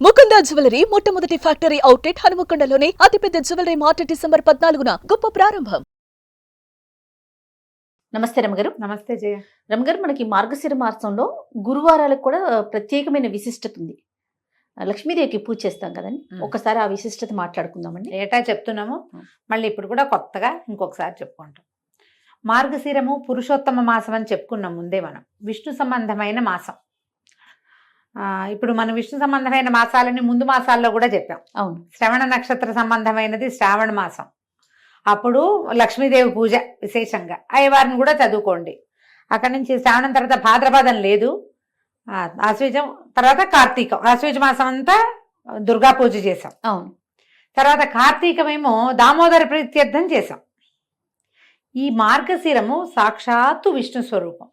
Mukunda jewellery మొట్టమొదటి factory outlet హనుమకొండలోనే అతిపెద్ద jewellery mart December 14న గొప్ప ప్రారంభం. నమస్తే రమగారు. నమస్తే జయ. రమగారు, మనకి మార్గశిర మాసంలో గురువారాలకు కూడా ప్రత్యేకమైన విశిష్టత ఉంది. లక్ష్మీదేవికి పూజ చేస్తాం కదండి, ఒకసారి ఆ విశిష్టత మాట్లాడుకుందామండి. ఏటా చెప్తున్నాము, మళ్ళీ ఇప్పుడు కూడా కొత్తగా ఇంకొకసారి చెప్పుకుంటాం. మార్గశిరము పురుషోత్తమ మాసం అని చెప్పుకున్నాం ముందే. మనం విష్ణు సంబంధమైన మాసం. ఇప్పుడు మనం విష్ణు సంబంధమైన మాసాలని ముందు మాసాల్లో కూడా చెప్పాం. అవును. శ్రవణ నక్షత్ర సంబంధమైనది శ్రావణ మాసం. అప్పుడు లక్ష్మీదేవి పూజ విశేషంగా అయ్యవారిని కూడా చదువుకోండి. అక్కడి నుంచి శ్రావణం తర్వాత భాద్రపదం లేదు, ఆశ్వీజం తర్వాత కార్తీకం. ఆశ్వీజ మాసం అంతా దుర్గా పూజ చేసాం. అవును. తర్వాత కార్తీకమేమో దామోదర ప్రీత్యర్థం చేసాం. ఈ మార్గశిరము సాక్షాత్తు విష్ణు స్వరూపం.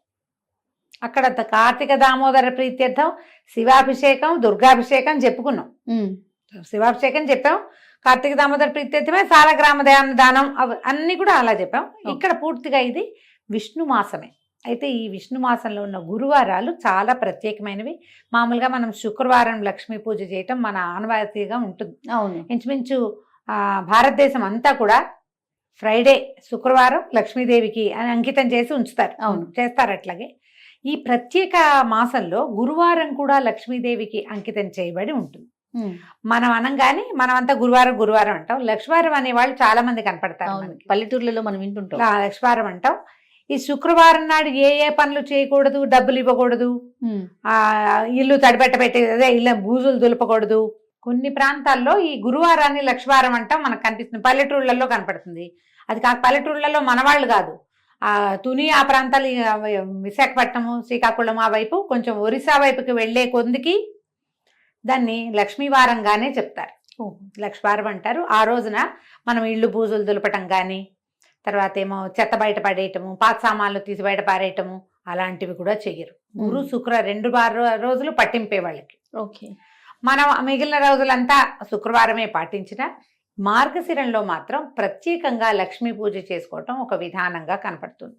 అక్కడ కార్తీక దామోదర ప్రీత్యర్థం శివాభిషేకం దుర్గాభిషేకం చెప్పుకున్నాం. శివాభిషేకం చెప్పాం, కార్తీక దామోదర ప్రీత్యర్థమే సాలగ్రామ దానం అన్ని కూడా అలా చెప్పాం. ఇక్కడ పూర్తిగా ఇది విష్ణు మాసమే. అయితే ఈ విష్ణు మాసంలో ఉన్న గురువారాలు చాలా ప్రత్యేకమైనవి. మామూలుగా మనం శుక్రవారం లక్ష్మీ పూజ చేయటం మన ఆనవాయితీగా ఉంటుంది. అవును. ఇంచుమించు భారతదేశం అంతా కూడా ఫ్రైడే శుక్రవారం లక్ష్మీదేవికి అని అంకితం చేసి ఉంచుతారు. అవును, చేస్తారు. అట్లాగే ఈ ప్రత్యేక మాసంలో గురువారం కూడా లక్ష్మీదేవికి అంకితం చేయబడి ఉంటుంది. మనం అనంగానే మనం అంతా గురువారం గురువారం అంటాం. లక్ష్మీవారం అనే వాళ్ళు చాలా మంది కనపడతారు. పల్లెటూర్లలో మనం వింటుంటాం లక్ష్మీవారం అంటాం. ఈ శుక్రవారం నాడు ఏ ఏ పనులు చేయకూడదు, డబ్బులు ఇవ్వకూడదు, ఇల్లు తడిపెట్ట పెట్టే ఇల్లు బూజులు దులపకూడదు. కొన్ని ప్రాంతాల్లో ఈ గురువారాన్ని లక్ష్మీవారం అంటాం, మనకు కనిపిస్తుంది. పల్లెటూళ్ళల్లో కనపడుతుంది. అది కాక పల్లెటూళ్ళల్లో మనవాళ్ళు కాదు, తుని ఆ ప్రాంతాలు, విశాఖపట్నము శ్రీకాకుళం ఆ వైపు కొంచెం ఒరిస్సా వైపుకి వెళ్లే కొందికి దాన్ని లక్ష్మీవారంగానే చెప్తారు. లక్ష్మీవారం అంటారు. ఆ రోజున మనం ఇళ్ళు బూజులు దులపటం కానీ, తర్వాత ఏమో చెత్త బయట పడేయటము, పాత సామాన్లు తీసి బయట పారేయటము అలాంటివి కూడా చెయ్యరు. గురు శుక్ర 2 రోజులు పట్టింపే వాళ్ళకి. ఓకే. మనం మిగిలిన రోజులంతా శుక్రవారమే పాటించిన మార్గశిరంలో మాత్రం ప్రత్యేకంగా లక్ష్మీ పూజ చేసుకోవటం ఒక విధానంగా కనపడుతుంది.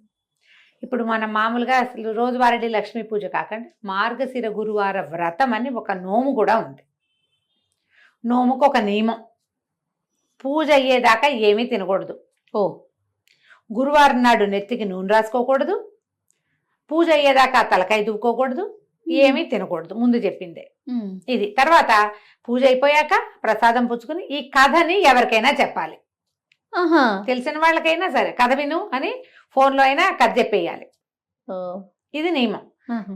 ఇప్పుడు మనం మామూలుగా అసలు రోజువారీ లక్ష్మీ పూజ కాకుండా మార్గశిర గురువార వ్రతం అని ఒక నోము కూడా ఉంది. నోముకు ఒక నియమం, పూజ అయ్యేదాకా ఏమీ తినకూడదు. గురువారం నాడు నెత్తికి నూనె రాసుకోకూడదు, పూజ అయ్యేదాకా తలకాయ దువ్వుకోకూడదు, ఏమీ తినకూడదు. ముందు చెప్పిందే ఇది. తర్వాత పూజ అయిపోయాక ప్రసాదం పుచ్చుకుని ఈ కథని ఎవరికైనా చెప్పాలి. తెలిసిన వాళ్ళకైనా సరే కథ విను అని ఫోన్లో అయినా కథ చెప్పేయాలి. ఇది నియమం.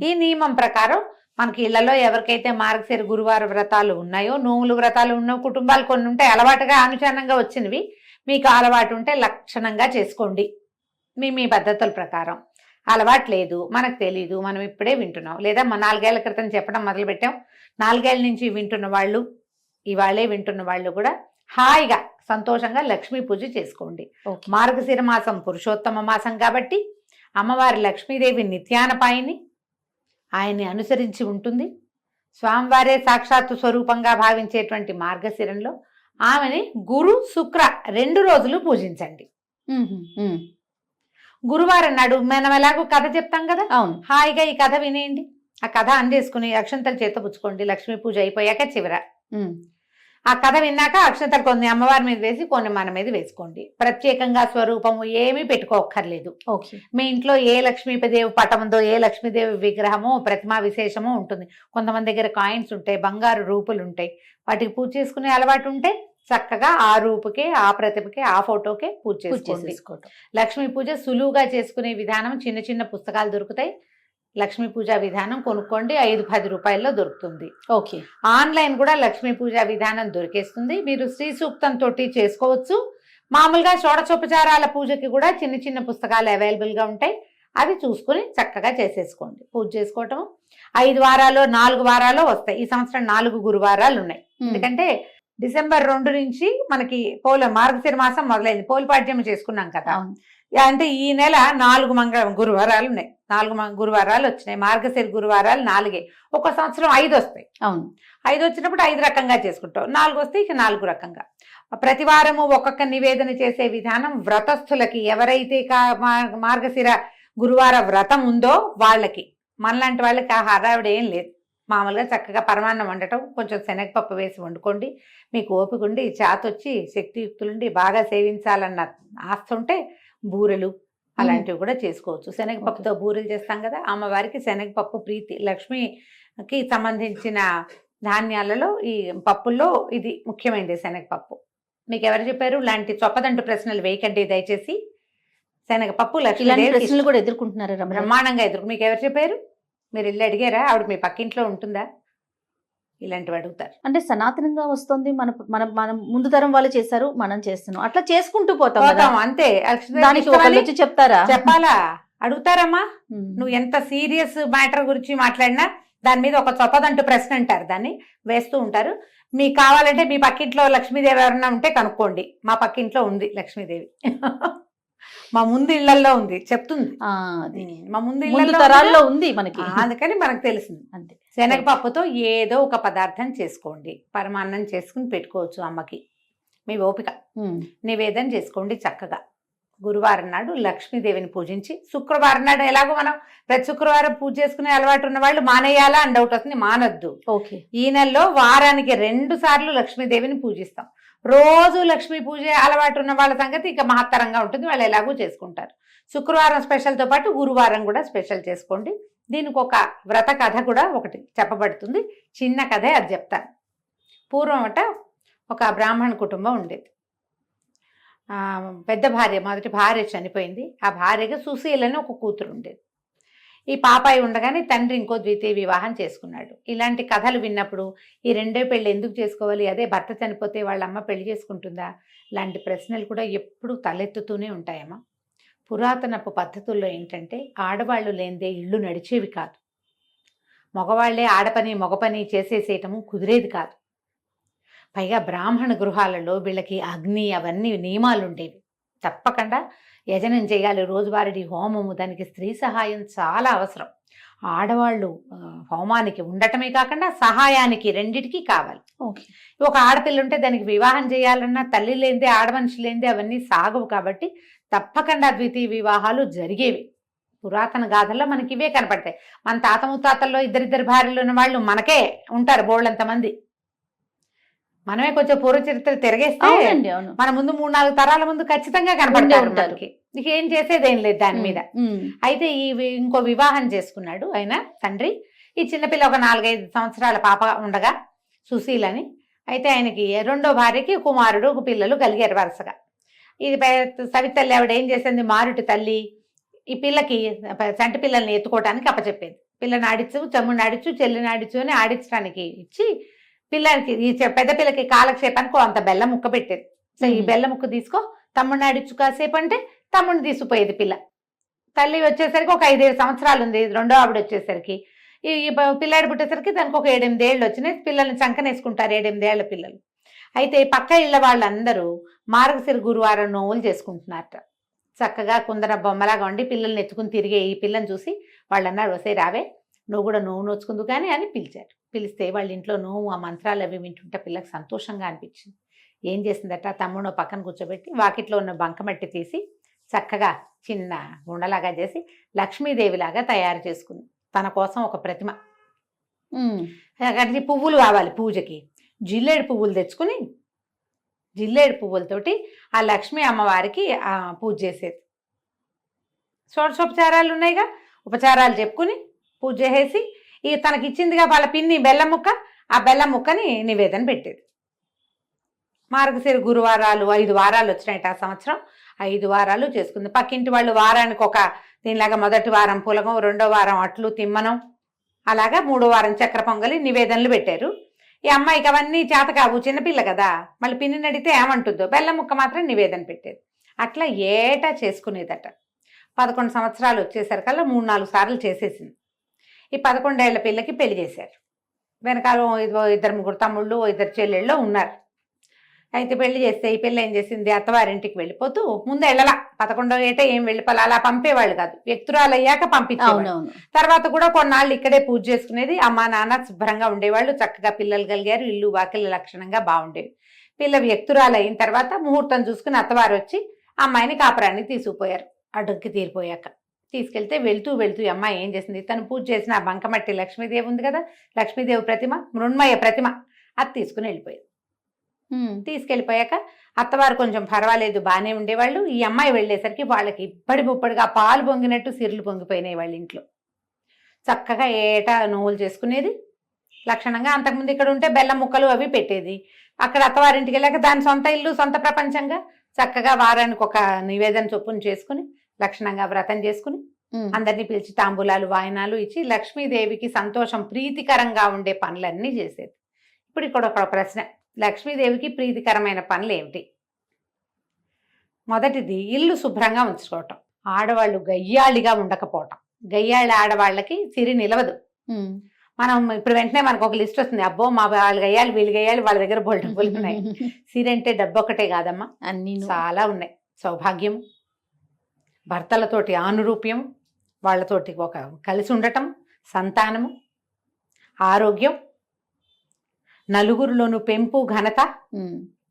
ఈ నియమం ప్రకారం మనకి ఇళ్లలో ఎవరికైతే మార్గశిర గురువార వ్రతాలు ఉన్నాయో, నోములు వ్రతాలు ఉన్న కుటుంబాలు కొన్ని ఉంటాయి, అలవాటుగా అనుచరణంగా వచ్చినవి. మీకు అలవాటు ఉంటే లక్షణంగా చేసుకోండి మీ పద్ధతుల ప్రకారం. అలవాటు లేదు, మనకు తెలీదు, మనం ఇప్పుడే వింటున్నాం, లేదా 4 ఏళ్ల క్రితం చెప్పడం మొదలుపెట్టాం, 4 ఏళ్ల నుంచి వింటున్న వాళ్ళు, ఇవాళే వింటున్న వాళ్ళు కూడా హాయిగా సంతోషంగా లక్ష్మీ పూజ చేసుకోండి. మార్గశిర మాసం పురుషోత్తమ మాసం కాబట్టి అమ్మవారి లక్ష్మీదేవి నిత్యానపాయిని, ఆయన్ని అనుసరించి ఉంటుంది. స్వామివారే సాక్షాత్తు స్వరూపంగా భావించేటువంటి మార్గశిరంలో ఆమెని గురు శుక్ర 2 రోజులు పూజించండి. గురువారం నాడు మనం ఎలాగో కథ చెప్తాం కదా, అవును, హాయిగా ఈ కథ వినేయండి. ఆ కథ అందేసుకుని అక్షంతలు చేతపుచ్చుకోండి. లక్ష్మీ పూజ అయిపోయాక చివర ఆ కథ విన్నాక అక్షంతలు కొన్ని అమ్మవారి మీద వేసి కొన్ని మన మీద వేసుకోండి. ప్రత్యేకంగా స్వరూపము ఏమీ పెట్టుకోక్కర్లేదు. ఓకే. మీ ఇంట్లో ఏ లక్ష్మీదేవి పటం ఉందో, ఏ లక్ష్మీదేవి విగ్రహమో ప్రతిమా విశేషమో ఉంటుంది. కొంతమంది దగ్గర కాయిన్స్ ఉంటాయి, బంగారు రూపులు ఉంటాయి, వాటికి పూజ చేసుకునే అలవాటు ఉంటే చక్కగా ఆ రూపుకే, ఆ ప్రతిభకే, ఆ ఫోటోకే పూజ చేసుకోండి. లక్ష్మీ పూజ సులువుగా చేసుకునే విధానం చిన్న చిన్న పుస్తకాలు దొరుకుతాయి. లక్ష్మీ పూజా విధానం కొనుక్కోండి, 5-10 రూపాయల్లో దొరుకుతుంది. ఓకే. ఆన్లైన్ కూడా లక్ష్మీ పూజా విధానం దొరికేస్తుంది. మీరు శ్రీ సూక్తంతో చేసుకోవచ్చు. మామూలుగా షోడశోపచారాల పూజకి కూడా చిన్న చిన్న పుస్తకాలు అవైలబుల్గా ఉంటాయి. అవి చూసుకుని చక్కగా చేసేసుకోండి. పూజ చేసుకోవటం 5 వారాలు 4 వారాలు వస్తాయి. ఈ సంవత్సరం 4 గురువారాలు ఉన్నాయి. ఎందుకంటే డిసెంబర్ 2 నుంచి మనకి మార్గశిర మాసం మొదలైంది. పోలిపాడ్యం చేసుకున్నాం కదా, అంటే ఈ నెల 4 గురువారాలు ఉన్నాయి. 4 గురువారాలు వచ్చినాయి. మార్గశిర గురువారాలు 4. ఒక సంవత్సరం 5 వస్తాయి. అవును. 5 వచ్చినప్పుడు 5 రకంగా చేసుకుంటాం. 4 వస్తే ఇక 4 రకంగా. ప్రతి వారము ఒక్కొక్క నివేదన చేసే విధానం వ్రతస్థులకి, ఎవరైతే మార్గశిర గురువార వ్రతం ఉందో వాళ్ళకి, మనలాంటి వాళ్ళకి ఆ హడావిడి ఏం లేదు. మామూలుగా చక్కగా పరమాన్నం వండటం, కొంచెం శనగపప్పు వేసి వండుకోండి. మీకు ఓపిక ఉండి చేతొచ్చి శక్తియుక్తులుండి బాగా సేవించాలన్న ఆశ ఉంటే బూరెలు అలాంటివి కూడా చేసుకోవచ్చు. శనగపప్పుతో బూరెలు చేస్తాం కదా, అమ్మవారికి శనగపప్పు ప్రీతి. లక్ష్మికి సంబంధించిన ధాన్యాలలో ఈ పప్పుల్లో ఇది ముఖ్యమైనది శనగపప్పు. మీకు ఎవరు చెప్పారు? ఇలాంటి చొప్పదంటు ప్రశ్నలు వేయకండి దయచేసి. శనగపప్పు ఇలాంటి లక్ష్మీదేవి ప్రశ్నలు కూడా ఎదుర్కొంటున్నారా రమణ? బ్రహ్మాండంగా మీకు ఎవరు చెప్పారు? మీరు వెళ్ళి అడిగారా? ఆవిడ మీ పక్కింట్లో ఉంటుందా? ఇలాంటివి అడుగుతారు. అంటే సనాతనంగా వస్తుంది, మన మన మనం ముందు తరం వాళ్ళు చేశారు, మనం చేస్తున్నాం, అట్లా చేసుకుంటూ పోతాం కదా. అంతే. దానికి ఒకళ్ళు వచ్చి చెప్తారా? చెప్పాలా? అడుగుతారమ్మా. నువ్వు ఎంత సీరియస్ మ్యాటర్ గురించి మాట్లాడినా దాని మీద ఒక చొప్పదంటూ ప్రశ్న అంటారు, దాన్ని వేస్తూ ఉంటారు. మీకు కావాలంటే మీ పక్కింట్లో లక్ష్మీదేవి ఎవరన్నా ఉంటే కనుక్కోండి. మా పక్కింట్లో ఉంది లక్ష్మీదేవి. మా ముందు ఇళ్లలో ఉంది, చెప్తుంది. మా ముందు తరాల్లో ఉంది మనకి, అందుకని మనకు తెలిసింది. అంతే. శనగపప్పుతో ఏదో ఒక పదార్థం చేసుకోండి. పరమాన్నం చేసుకుని పెట్టుకోవచ్చు అమ్మకి, మీ ఓపిక. నివేదన చేసుకోండి చక్కగా. గురువారం నాడు లక్ష్మీదేవిని పూజించి, శుక్రవారం నాడు ఎలాగో మనం ప్రతి శుక్రవారం పూజ చేసుకునే అలవాటు ఉన్న వాళ్ళు మానేయాలా అని డౌట్ వస్తుంది. మానొద్దు. ఓకే. ఈ నెలలో వారానికి 2 సార్లు లక్ష్మీదేవిని పూజిస్తాం. రోజు లక్ష్మీ పూజ అలవాటు ఉన్న వాళ్ళ సంగతి ఇక మహత్తరంగా ఉంటుంది, వాళ్ళు ఎలాగూ చేసుకుంటారు. శుక్రవారం స్పెషల్తో పాటు గురువారం కూడా స్పెషల్ చేసుకోండి. దీనికి ఒక వ్రత కథ కూడా ఒకటి చెప్పబడుతుంది, చిన్న కథే, అది చెప్తాను. పూర్వం ఒక బ్రాహ్మణ కుటుంబం ఉండేది. పెద్ద భార్య, మొదటి భార్య చనిపోయింది. ఆ భార్యగా సుశీలని ఒక కూతురు ఉండేది. ఈ పాపాయి ఉండగానే తండ్రి ఇంకో ద్వితీయ వివాహం చేసుకున్నాడు. ఇలాంటి కథలు విన్నప్పుడు ఈ రెండో పెళ్ళి ఎందుకు చేసుకోవాలి, అదే భర్త చనిపోతే వాళ్ళ అమ్మ పెళ్లి చేసుకుంటుందా, ఇలాంటి ప్రశ్నలు కూడా ఎప్పుడూ తలెత్తుతూనే ఉంటాయమ్మా. పురాతనపు పద్ధతుల్లో ఏంటంటే ఆడవాళ్ళు లేనిదే ఇళ్ళు నడిచేవి కాదు. మగవాళ్లే ఆడపని మగ పని చేసేసేయటము కుదిరేది కాదు. పైగా బ్రాహ్మణ గృహాలలో వీళ్ళకి అగ్ని అవన్నీ నియమాలు ఉండేవి. తప్పకుండా యజనం చేయాలి, రోజువారీ హోమము, దానికి స్త్రీ సహాయం చాలా అవసరం. ఆడవాళ్ళు హోమానికి ఉండటమే కాకుండా సహాయానికి రెండిటికి కావాలి. ఒక ఆడపిల్ల ఉంటే దానికి వివాహం చేయాలన్నా తల్లి లేనిదే, ఆడమనిషి లేనిదే అవన్నీ సాగవు. కాబట్టి తప్పకుండా ద్వితీయ వివాహాలు జరిగేవి. పురాతన గాథల్లో మనకి ఇవే కనపడతాయి. మన తాత ముత్తాతల్లో ఇద్దరిద్దరు భార్యలు ఉన్న వాళ్ళు మనకే ఉంటారు బోళ్ళంతమంది. మనమే కొంచెం పూర్వ చరిత్ర తిరగేస్తే మన ముందు 3-4 తరాల ముందు ఖచ్చితంగా కనపడతారు. ఇక ఏం చేసేదేం లేదు దాని మీద. అయితే ఇంకో వివాహం చేసుకున్నాడు ఆయన తండ్రి. ఈ చిన్నపిల్ల ఒక 4-5 సంవత్సరాల పాప ఉండగా, సుశీలని. అయితే ఆయనకి రెండో భార్యకి కుమారుడు, ఒక పిల్లలు కలిగారు వరుసగా. ఇది సవితల్లి ఆవిడ ఏం చేసింది, మారుటి తల్లి ఈ పిల్లకి చంటి పిల్లల్ని ఎత్తుకోవడానికి అప్పచెప్పేది. పిల్లని ఆడించు, తమ్ముడిని ఆడించు, చెల్లిని ఆడించు అని ఆడించడానికి ఇచ్చి పిల్లలకి, ఈ పెద్ద పిల్లకి కాలక్షేపానికి అంత బెల్లం ముక్క పెట్టేది. సో ఈ బెల్లం ముక్క తీసుకో, తమ్ముడిని ఆడించు కాసేపు అంటే తమ్ముడిని తీసుకుపోయేది పిల్ల. తల్లి వచ్చేసరికి ఒక 5-7 సంవత్సరాలు ఉంది. రెండో ఆవిడ వచ్చేసరికి, ఈ పిల్లాడి పుట్టేసరికి దానికి ఒక 7-8 ఏళ్ళు వచ్చినాయి. పిల్లల్ని చంకనేసుకుంటారు 7-8 ఏళ్ల పిల్లలు. అయితే పక్క ఇళ్ళ వాళ్ళందరూ మార్గశిర గురువారం నోవులు చేసుకుంటున్నారట. చక్కగా కుందర బొమ్మలాగా ఉండి పిల్లల్ని ఎత్తుకుని తిరిగే ఈ పిల్లని చూసి వాళ్ళు అన్నారు, వసే రావే నువ్వు కూడా నోవు నోచుకుందు కానీ అని పిలిచారు. పిలిస్తే వాళ్ళ ఇంట్లో నోవు ఆ మంత్రాలు అవి వింటుంటే పిల్లకి సంతోషంగా అనిపించింది. ఏం చేసిందట, తమ్ముడు పక్కన కూర్చోబెట్టి వాకిట్లో ఉన్న బంకమట్టి తీసి చక్కగా చిన్న ఉండలాగా చేసి లక్ష్మీదేవిలాగా తయారు చేసుకుంది. తన కోసం ఒక ప్రతిమ. అక్కడికి పువ్వులు కావాలి పూజకి. జిల్లేడు పువ్వులు తెచ్చుకుని జిల్లేడు పువ్వులతోటి ఆ లక్ష్మీ అమ్మవారికి పూజ చేసేది. షోడశోపచారాలు ఉన్నాయిగా, ఉపచారాలు చెప్పుకుని పూజ చేసి ఈ తనకి ఇచ్చిందిగా వాళ్ళ పిన్ని బెల్లం ముక్క, ఆ బెల్లం ముక్కని నివేదన పెట్టేది. మార్గశిర గురువారాలు 5 వారాలు వచ్చినాయి ఆ సంవత్సరం. 5 వారాలు చేసుకుంది. పక్కింటి వాళ్ళు వారానికి ఒక దీనిలాగా మొదటి వారం పులగం, రెండో వారం అట్లు తిమ్మనం, అలాగా 3వ వారం చక్కెర పొంగలి నివేదనలు పెట్టారు. ఈ అమ్మాయికి అవన్నీ చేత కావు, చిన్నపిల్ల కదా, మళ్ళీ పిన్నిని అడిగితే ఏమంటుందో, బెల్లం ముక్క మాత్రం నివేదన పెట్టేది. అట్లా ఏటా చేసుకునేదట. 11 సంవత్సరాలు వచ్చేసరికల్లా 3-4 సార్లు చేసేసింది. ఈ 11 ఏళ్ల పిల్లకి పెళ్లి చేశారు. వెనకాల 2-3 తమ్ముళ్ళు, 2 చెల్లెళ్ళు ఉన్నారు. అయితే పెళ్లి చేస్తే ఈ పిల్ల ఏం చేసింది, అత్తవారింటికి వెళ్ళిపోతూ ముందు వెళ్ళలా, 11వ ఏట ఏం వెళ్ళిపోలే, అలా పంపేవాళ్ళు కాదు, వ్యక్తురాలు అయ్యాక పంపించేవాళ్ళు. తర్వాత కూడా కొన్నాళ్ళు ఇక్కడే పూజ చేసుకునేది. అమ్మా నాన్న శుభ్రంగా ఉండేవాళ్ళు, చక్కగా పిల్లలు కలిగారు, ఇల్లు వాకిళ్ళ లక్షణంగా బాగుండేవి. పిల్ల వ్యక్తురాలు అయిన తర్వాత ముహూర్తం చూసుకుని అత్తవారు వచ్చి అమ్మాయిని కాపురానికి తీసుకుపోయారు. అడ్డుకి తీరిపోయాక తీసుకెళ్తే వెళ్తూ వెళ్తూ ఈ అమ్మాయి ఏం చేసింది, తను పూజ చేసిన ఆ బంకమట్టి లక్ష్మీదేవి ఉంది కదా, లక్ష్మీదేవి ప్రతిమ, మృణ్మయ ప్రతిమ, అది తీసుకుని వెళ్ళిపోయింది. తీసుకెళ్ళిపోయాక అత్తవారు కొంచెం పర్వాలేదు బాగానే ఉండేవాళ్ళు. ఈ అమ్మాయి వెళ్ళేసరికి వాళ్ళకి ఇప్పటి ముప్పటిగా పాలు పొంగినట్టు సిరులు పొంగిపోయినాయి వాళ్ళ ఇంట్లో. చక్కగా ఏటా నోవులు చేసుకునేది లక్షణంగా. అంతకుముందు ఇక్కడ ఉంటే బెల్లం ముక్కలు అవి పెట్టేది. అక్కడ అత్తవారింటికి వెళ్ళాక దాని సొంత ఇల్లు సొంత ప్రపంచంగా చక్కగా వారానికి ఒక నివేదన చొప్పున చేసుకుని లక్షణంగా వ్రతం చేసుకుని అందరినీ పిలిచి తాంబూలాలు వాయినాలు ఇచ్చి లక్ష్మీదేవికి సంతోషం ప్రీతికరంగా ఉండే పనులన్నీ చేసేది. ఇప్పుడు ఇక్కడ ఒక ప్రశ్న, లక్ష్మీదేవికి ప్రీతికరమైన పనులు ఏమిటి? మొదటిది ఇల్లు శుభ్రంగా ఉంచుకోవటం, ఆడవాళ్ళు గయ్యాళిగా ఉండకపోవటం. గయ్యాళి ఆడవాళ్ళకి సిరి నిలవదు. మనం ఇప్పుడు వెంటనే మనకు ఒక లిస్ట్ వస్తుంది, అబ్బో మా వాళ్ళు గయ్యాలి వీళ్ళు గయ్యాలి వాళ్ళ దగ్గర బోల్ డబ్బులు ఉన్నాయి. సిరి అంటే డబ్బు ఒకటే కాదమ్మా, అన్ని చాలా ఉన్నాయి. సౌభాగ్యం, భర్తలతోటి ఆనురూప్యం, వాళ్ళతోటి ఒక కలిసి ఉండటం, సంతానము, ఆరోగ్యం, నలుగురిలోను పెంపు, ఘనత,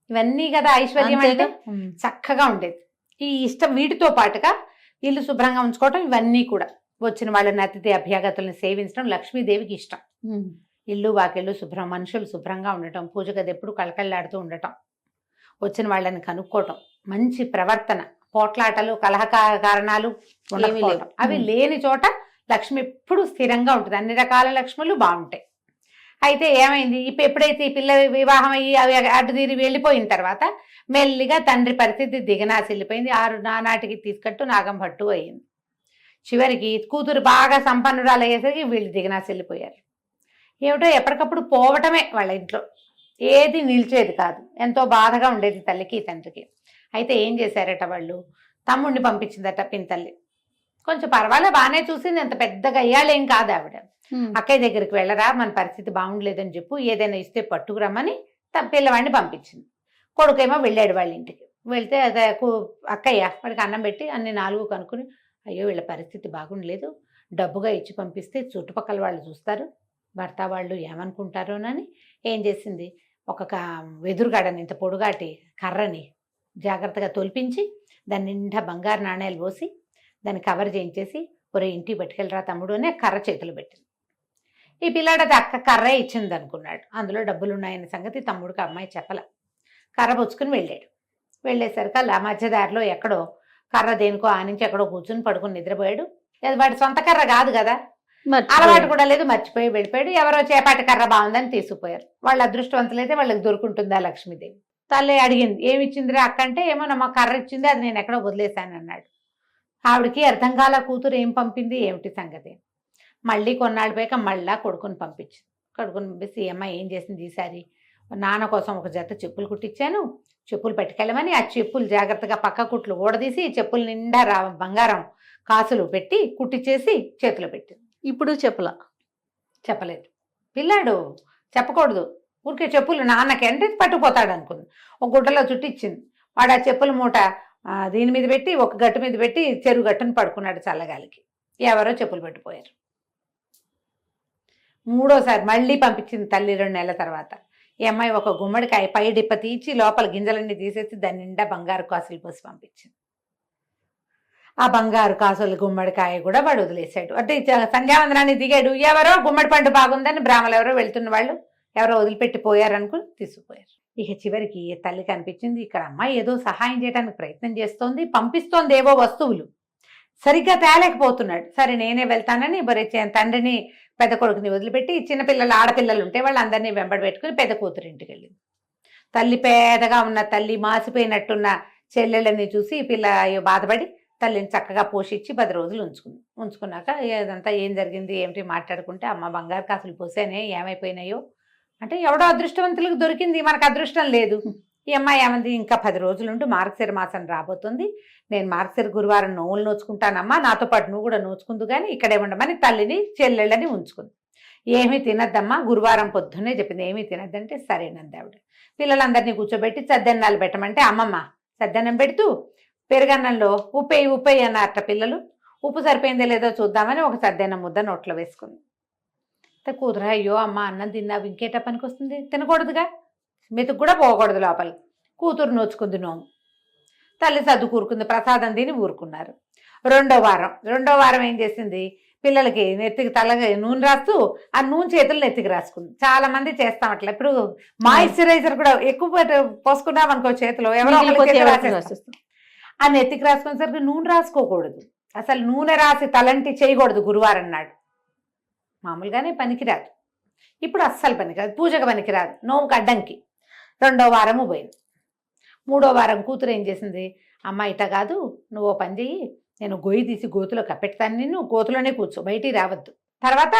ఇవన్నీ కదా ఐశ్వర్యం అంటే. చక్కగా ఉండేది. ఈ ఇష్టం వీటితో పాటుగా ఇల్లు శుభ్రంగా ఉంచుకోవటం, ఇవన్నీ కూడా వచ్చిన వాళ్ళని అతిథి అభ్యాగతులను సేవించడం లక్ష్మీదేవికి ఇష్టం. ఇల్లు వాకిళ్ళు శుభ్రం, మనుషులు శుభ్రంగా ఉండటం, పూజ గది ఎప్పుడు కళకళలాడుతూ ఉండటం, వచ్చిన వాళ్ళని కనుక్కోవటం, మంచి ప్రవర్తన, పోట్లాటలు కలహ కారణాలు ఉండకపోవటం, అవి లేని చోట లక్ష్మి ఎప్పుడు స్థిరంగా ఉంటుంది. అన్ని రకాల లక్ష్ములు బాగుంటాయి. అయితే ఏమైంది, ఎప్పుడైతే ఈ పిల్ల వివాహం అయ్యి అవి అటు తీరి వెళ్ళిపోయిన తర్వాత మెల్లిగా తండ్రి పరిస్థితి దిగనాసిల్లిపోయింది. నానాటికి తీసుకట్టు నాగం భట్టు అయ్యింది. చివరికి కూతురు బాగా సంపన్నురాలు అయ్యేసరికి వీళ్ళు దిగనాసిల్లిపోయారు. ఏమిటో ఎప్పటికప్పుడు పోవటమే వాళ్ళ ఇంట్లో, ఏది నిలిచేది కాదు. ఎంతో బాధగా ఉండేది తల్లికి తండ్రికి. అయితే ఏం చేశారట వాళ్ళు, తమ్ముడిని పంపించిందట పినతల్లి. కొంచెం పర్వాలే బాగానే చూసింది, ఎంత పెద్దగా అయ్యాలేం కాదు ఆవిడ. అక్కయ్య దగ్గరికి వెళ్ళరా, మన పరిస్థితి బాగుండలేదని చెప్పు, ఏదైనా ఇస్తే పట్టుకురమ్మని పిల్లవాడిని పంపించింది. కొడుకేమో వెళ్ళాడు వాళ్ళ ఇంటికి. వెళ్తే అదే అక్కయ్య వాడికి అన్నం పెట్టి అన్ని 4 కనుక్కుని, అయ్యో వీళ్ళ పరిస్థితి బాగుండలేదు, డబ్బుగా ఇచ్చి పంపిస్తే చుట్టుపక్కల వాళ్ళు చూస్తారు, భర్త వాళ్ళు ఏమనుకుంటారోనని ఏం చేసింది, ఒక వెదురుగాడని ఇంత పొడుగాటి కర్రని జాగ్రత్తగా తొలిపించి దాని నిండా బంగారు నాణేలు పోసి దాన్ని కవర్ చేయించేసి, ఒరే ఇంటికి పట్టుకెళ్ళరా తమ్ముడు అని కర్ర చేతులు పెట్టింది. ఈ పిల్లాడు అది అక్క కర్రే ఇచ్చింది అనుకున్నాడు, అందులో డబ్బులు ఉన్నాయన్న సంగతి తమ్ముడికి అమ్మాయి చెప్పల. కర్ర పుచ్చుకుని వెళ్ళాడు. వెళ్ళేసరికి అలా మధ్యదారిలో ఎక్కడో కర్ర దేనికో ఆనించి ఎక్కడో కూర్చుని పడుకుని నిద్రపోయాడు. అది వాడి సొంత కర్ర కాదు కదా, అలవాటు కూడా లేదు, మర్చిపోయి వెళ్ళిపోయాడు. ఎవరో చేపాటి కర్ర బాగుందని తీసుకుపోయారు. వాళ్ళ అదృష్టవంతులైతే వాళ్ళకి దొరుకుంటుందా లక్ష్మీదేవి. తల్లి అడిగింది, ఏమి ఇచ్చిందిరా అక్క అంటే, ఏమో నమ్మ కర్ర ఇచ్చింది, అది నేను ఎక్కడో వదిలేశాను అన్నాడు. ఆవిడకి అర్థం కాల, కూతురు ఏం పంపింది ఏమిటి సంగతి. మళ్ళీ కొన్నాళ్ళు పోయాక మళ్ళా కొడుకుని పంపించింది. కొడుకుని పంపిస్తే ఈ అమ్మాయి ఏం చేసింది, ఈసారి నాన్న కోసం ఒక జత చెప్పులు కుట్టించాను, చెప్పులు పెట్టుకెళ్ళమని ఆ చెప్పులు జాగ్రత్తగా పక్క కుట్లు ఊడదీసి చెప్పులు నిండా బంగారం కాసులు పెట్టి కుట్టించేసి చేతిలో పెట్టింది. ఇప్పుడు చెప్పలేదు. పిల్లాడు చెప్పకూడదు, ఊరికే చెప్పులు నాన్నకి అంటే పట్టుకుపోతాడు అనుకుంది. ఒక గుడ్డలో చుట్టిచ్చింది. వాడు ఆ చెప్పుల మూట దీని మీద పెట్టి ఒక గట్టు మీద పెట్టి చెరువు గట్టును పడుకున్నాడు చల్లగాలికి. ఎవరో చెప్పులు పెట్టిపోయారు. 3వసారి మళ్ళీ పంపించింది తల్లి 2 నెలల తర్వాత. ఈ అమ్మాయి ఒక గుమ్మడికాయ పై డిప్ప తీసి లోపల గింజలన్నీ తీసేసి దాని నిండా బంగారు కాసులు పోసి పంపించింది. ఆ బంగారు కాసులు గుమ్మడికాయ కూడా వాడు వదిలేశాడు. అంటే సంధ్యావందనాన్ని దిగాడు, ఎవరో గుమ్మడి పండు బాగుందని బ్రాహ్మలు ఎవరో వెళ్తున్న వాళ్ళు ఎవరో వదిలిపెట్టి పోయారనుకుని తీసుకుపోయారు. ఇక చివరికి తల్లికి అనిపించింది, ఇక్కడ అమ్మాయి ఏదో సహాయం చేయడానికి ప్రయత్నం చేస్తోంది, పంపిస్తోంది ఏవో వస్తువులు, సరిగ్గా తేలేకపోతున్నాడు. సరే నేనే వెళ్తానని తండ్రిని పెద్ద కొడుకుని వదిలిపెట్టి చిన్నపిల్లలు ఆడపిల్లలు ఉంటే వాళ్ళందరినీ వెంబడి పెట్టుకుని పెద్ద కూతురు ఇంటికి వెళ్ళింది. తల్లి పేదగా ఉన్న తల్లి మాసిపోయినట్టున్న చెల్లెళ్ళని చూసి పిల్ల బాధపడి తల్లిని చక్కగా పోషించి 10 రోజులు ఉంచుకున్నాక ఇదంతా ఏం జరిగింది ఏమిటి మాట్లాడుకుంటే, అమ్మ బంగారు కాసులు పోసానే ఏమైపోయినాయో అంటే, ఎవడో అదృష్టవంతులకు దొరికింది, మనకు అదృష్టం లేదు. ఈ అమ్మాయి ఏమంది, ఇంకా 10 రోజులుంటూ మార్గశిర మాసం రాబోతుంది, నేను మార్గశిర గురువారం నోవులు నోచుకుంటానమ్మా, నాతో పాటు నువ్వు కూడా నోచుకుందు కానీ ఇక్కడే ఉండమని తల్లిని చెల్లెళ్ళని ఉంచుకుంది. ఏమీ తినద్దమ్మా, గురువారం పొద్దున్నే చెప్పింది, ఏమీ తినద్దంటే సరేనంది ఆవిడ. పిల్లలందరినీ కూర్చోబెట్టి సద్దెన్నాలు పెట్టమంటే అమ్మమ్మ సద్దన్నం పెడుతూ పెరుగన్నంలో ఉప్పేయి అన్నారట పిల్లలు. ఉప్పు సరిపోయిందో లేదో చూద్దామని ఒక సద్దెన్నం ముద్ద నోట్లో వేసుకుంది. కూతురు, అయ్యో అమ్మ అన్నం తిన్నావు ఇంకేట పనికి వస్తుంది, తినకూడదుగా, మెతుకు కూడా పోకూడదు లోపలికి. కూతురు నోచుకుంది నోము. తల్లి సర్దు కూరుకుంది, ప్రసాదం తిని ఊరుకున్నారు. రెండో వారం ఏం చేసింది, పిల్లలకి నెత్తికి తలగా నూనె రాస్తూ ఆ నూనె చేతులు నెత్తికి రాసుకుంది. చాలా మంది చేస్తాం అట్లా. ఇప్పుడు మాయిశ్చరైజర్ కూడా ఎక్కువ పోసుకున్నాం అనుకో చేతిలో, ఎవరో ఒకరి చేతిలో రాసేస్తాం. ఆ నెత్తికి రాసుకునేసరికి నూనె రాసుకోకూడదు, అసలు నూనె రాసి తలంటి చేయకూడదు గురువారం నాడు. మామూలుగానే పనికిరాదు, ఇప్పుడు అస్సలు పనికిరాదు, పూజకు పనికిరాదు, నోముకు అడ్డంకి. 2వ వారము పోయింది. 3వ వారం కూతురు ఏం చేసింది, అమ్మ ఇట కాదు, నువ్వు పని చెయ్యి, నేను గొయ్యి తీసి గోతులో కప్పెడతాను, నిన్ను గోతులోనే కూర్చో, బయటికి రావద్దు. తర్వాత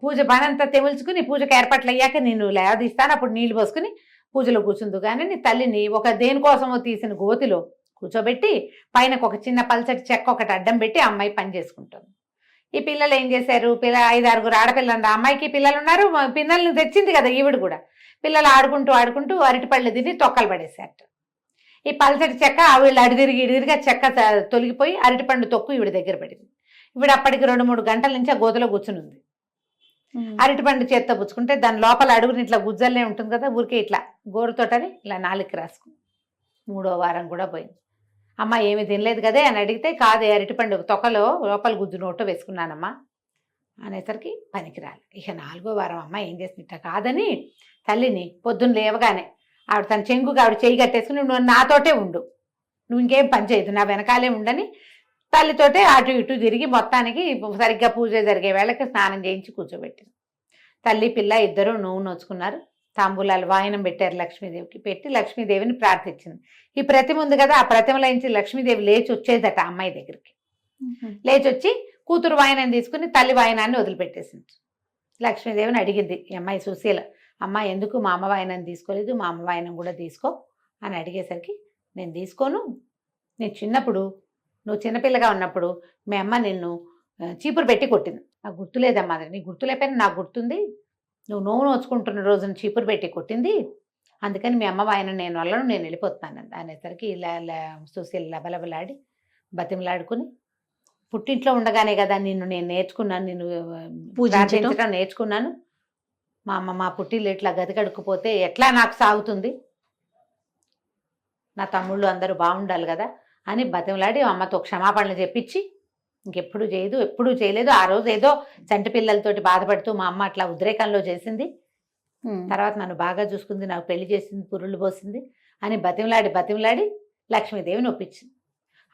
పూజ పనంతా తెముల్చుకుని పూజకు ఏర్పాట్లు అయ్యాక నేను లేవదీస్తాను, అప్పుడు నీళ్లు పోసుకుని పూజలో కూర్చుందు. కానీ నీ తల్లిని ఒక దేనికోసమో తీసిన గోతిలో కూర్చోబెట్టి పైన ఒక చిన్న పల్చటి చెక్క ఒకటి అడ్డం పెట్టి అమ్మాయి పని చేసుకుంటుంది. ఈ పిల్లలు ఏం చేశారు, 5-6 ఆడపిల్లలు, అమ్మాయికి పిల్లలు ఉన్నారు, పిల్లల్ని తెచ్చింది కదా ఈవిడ కూడా. పిల్లలు ఆడుకుంటూ అరటిపళ్ళు తిని తొక్కలు పడేశారు. ఈ పల్చటి చెక్క వీళ్ళు ఇడిదిరిగా చెక్క తొలగిపోయి అరటిపండు తొక్కు ఈవిడ దగ్గర పడింది. ఈవిడ అప్పటికి 2-3 గంటల నుంచి ఆ గోతలో కూర్చునుంది. అరటిపండు చేత్తో పుచ్చుకుంటే దాని లోపల అడుగుని ఇట్లా గుజ్జల్లే ఉంటుంది కదా, ఊరికే ఇట్లా గోరుతోటని ఇలా 4కి రాసుకుంది. 3వ వారం కూడా పోయింది. అమ్మ ఏమి తినలేదు కదే అని అడిగితే, కాదే అరటిపండు తొక్కలో లోపల గుజ్జు నోట్లో వేసుకున్నానమ్మా అనేసరికి పనికిరాలి. ఇక 4వ వారం అమ్మ ఏం చేసిందిట కాదని తల్లిని పొద్దున్న లేవగానే ఆవిడ తన చెంగుగా ఆవిడ చేయి కట్టేసుకుని, నువ్వు నాతోటే ఉండు, నువ్వు ఇంకేం పని చేయదు, నా వెనకాలే ఉండని తల్లితోటే అటు ఇటు తిరిగి మొత్తానికి సరిగ్గా పూజ జరిగే వేళకి స్నానం చేయించి కూర్చోబెట్టింది. తల్లి పిల్ల ఇద్దరు నూనె నోచుకున్నారు. తాంబూలాలు వాయనం పెట్టారు లక్ష్మీదేవికి. పెట్టి లక్ష్మీదేవిని ప్రార్థించింది. ఈ ప్రతిమ ఉంది కదా, ఆ ప్రతిమలో నుంచి లక్ష్మీదేవి లేచి వచ్చేదట అమ్మాయి దగ్గరికి. లేచి వచ్చి కూతురు వాయనం తీసుకుని తల్లి వాయనాన్ని వదిలిపెట్టేసింది. లక్ష్మీదేవిని అడిగింది ఈ అమ్మాయి సుశీల, అమ్మ ఎందుకు మా అమ్మ వాయనం తీసుకోలేదు, మా అమ్మ వాయనం కూడా తీసుకో అని అడిగేసరికి, నేను తీసుకోను, నేను చిన్నప్పుడు నువ్వు చిన్నపిల్లగా ఉన్నప్పుడు మీ అమ్మ నిన్ను చీపురు పెట్టి కొట్టింది, నాకు గుర్తులేదమ్మా, నీ గుర్తులేకపోయినా నాకు గుర్తుంది, నువ్వు నోవు నోచుకుంటున్న రోజున చీపురు పెట్టి కొట్టింది, అందుకని మీ అమ్మ వాయనం నేను వల్లను, నేను వెళ్ళిపోతున్నాను అనేసరికి ఇలా సుశీల లబలబలాడి బతిమలాడుకుని, పుట్టింట్లో ఉండగానే కదా నిన్ను నేను నేర్చుకున్నాను, నిన్ను పూజించడం నేర్చుకున్నాను, మా అమ్మ మా పుట్టిల్లు ఇట్లా గది కడుక్కుపోతే ఎట్లా నాకు సాగుతుంది, నా తమ్ముళ్ళు అందరూ బాగుండాలి కదా అని బతిమలాడి అమ్మతో క్షమాపణలు చెప్పించి ఇంకెప్పుడు చేయదు, ఎప్పుడూ చేయలేదు. ఆ రోజు ఏదో చంటి పిల్లలతోటి బాధపడుతూ మా అమ్మ అట్లా ఉద్రేకంలో చేసింది, తర్వాత నన్ను బాగా చూసుకుంది, నాకు పెళ్లి చేసింది, పురుళ్ళు పోసింది అని బతిమలాడి లక్ష్మీదేవిని ఒప్పించింది.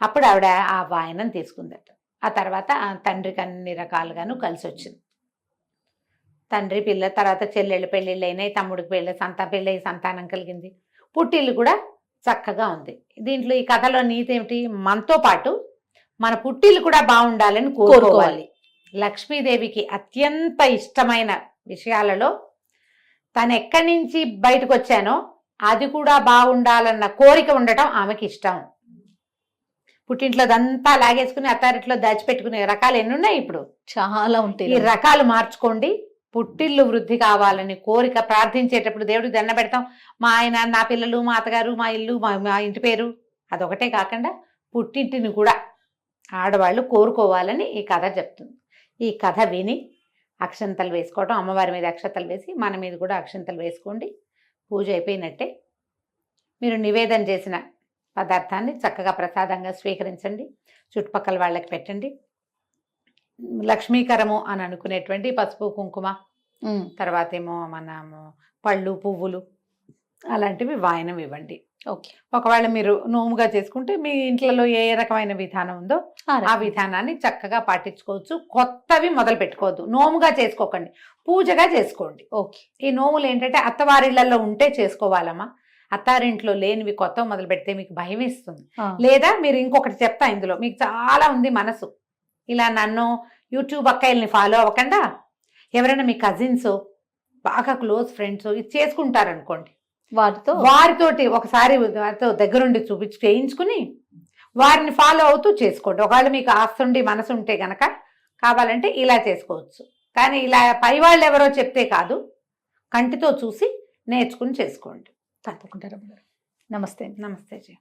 అప్పుడు ఆవిడ ఆ వాయనం తీసుకుందట. ఆ తర్వాత ఆ తండ్రికి అన్ని రకాలుగాను కలిసి వచ్చింది. తండ్రి పిల్ల తర్వాత చెల్లెళ్ళు పెళ్ళిళ్ళు అయినాయి, తమ్ముడికి పెళ్ళి సంతానం కలిగింది, పుట్టిల్లు కూడా చక్కగా ఉంది. దీంట్లో ఈ కథలో నీతి ఏమిటి, మనతో పాటు మన పుట్టిల్లు కూడా బాగుండాలని కోరుకోవాలి. లక్ష్మీదేవికి అత్యంత ఇష్టమైన విషయాలలో తను ఎక్కడి నుంచి బయటకు వచ్చానో అది కూడా బాగుండాలన్న కోరిక ఉండటం ఆమెకి ఇష్టం. పుట్టింట్లో అదంతా లాగేసుకుని అత్తారింట్లో దాచిపెట్టుకునే రకాలు ఎన్ని ఉన్నాయి, ఇప్పుడు చాలా ఉంటాయి. ఈ రకాలు మార్చుకోండి. పుట్టిల్లు వృద్ధి కావాలని కోరిక ప్రార్థించేటప్పుడు దేవుడికి దండ పెడతాం, మా ఆయన, నా పిల్లలు, మా అత్తగారు, మా ఇల్లు, మా ఇంటి పేరు, అదొకటే కాకుండా పుట్టింటిని కూడా ఆడవాళ్ళు కోరుకోవాలని ఈ కథ చెప్తుంది. ఈ కథ విని అక్షంతలు వేసుకోవడం, అమ్మవారి మీద అక్షంతలు వేసి మన మీద కూడా అక్షంతలు వేసుకోండి. పూజ అయిపోయినట్టే. మీరు నివేదన చేసిన పదార్థాన్ని చక్కగా ప్రసాదంగా స్వీకరించండి, చుట్టుపక్కల వాళ్ళకి పెట్టండి. లక్ష్మీకరము అని అనుకునేటువంటి పసుపు కుంకుమ, తర్వాత ఏమో మనము పళ్ళు పువ్వులు అలాంటివి వాయనం ఇవ్వండి. ఓకే. ఒకవేళ మీరు నోముగా చేసుకుంటే మీ ఇంట్లో ఏ రకమైన విధానం ఉందో ఆ విధానాన్ని చక్కగా పాటించుకోవచ్చు. కొత్తవి మొదలు పెట్టుకోవద్దు, నోముగా చేసుకోకండి, పూజగా చేసుకోండి. ఓకే. ఈ నోములు ఏంటంటే అత్తవారిళ్లలో ఉంటే చేసుకోవాలమ్మా, అత్తారింట్లో లేనివి కొత్త మొదలు పెడితే మీకు భయం వేస్తుంది. లేదా మీరు ఇంకొకటి చెప్తా, ఇందులో మీకు చాలా ఉంది మనసు, ఇలా నన్ను యూట్యూబ్ అక్కయ్యల్ని ఫాలో అవ్వకుండా ఎవరైనా మీ కజిన్స్ బాగా క్లోజ్ ఫ్రెండ్స్ ఇది చేసుకుంటారనుకోండి, వారితోటి ఒకసారి వారితో దగ్గరుండి చేయించుకుని వారిని ఫాలో అవుతూ చేసుకోండి. ఒకవేళ మీకు ఆస్తుండి మనసు ఉంటే గనక కావాలంటే ఇలా చేసుకోవచ్చు. కానీ ఇలా పై వాళ్ళు ఎవరో చెప్తే కాదు, కంటితో చూసి నేర్చుకుని చేసుకోండి. తప్పకుండా. నమస్తే. నమస్తే జీ.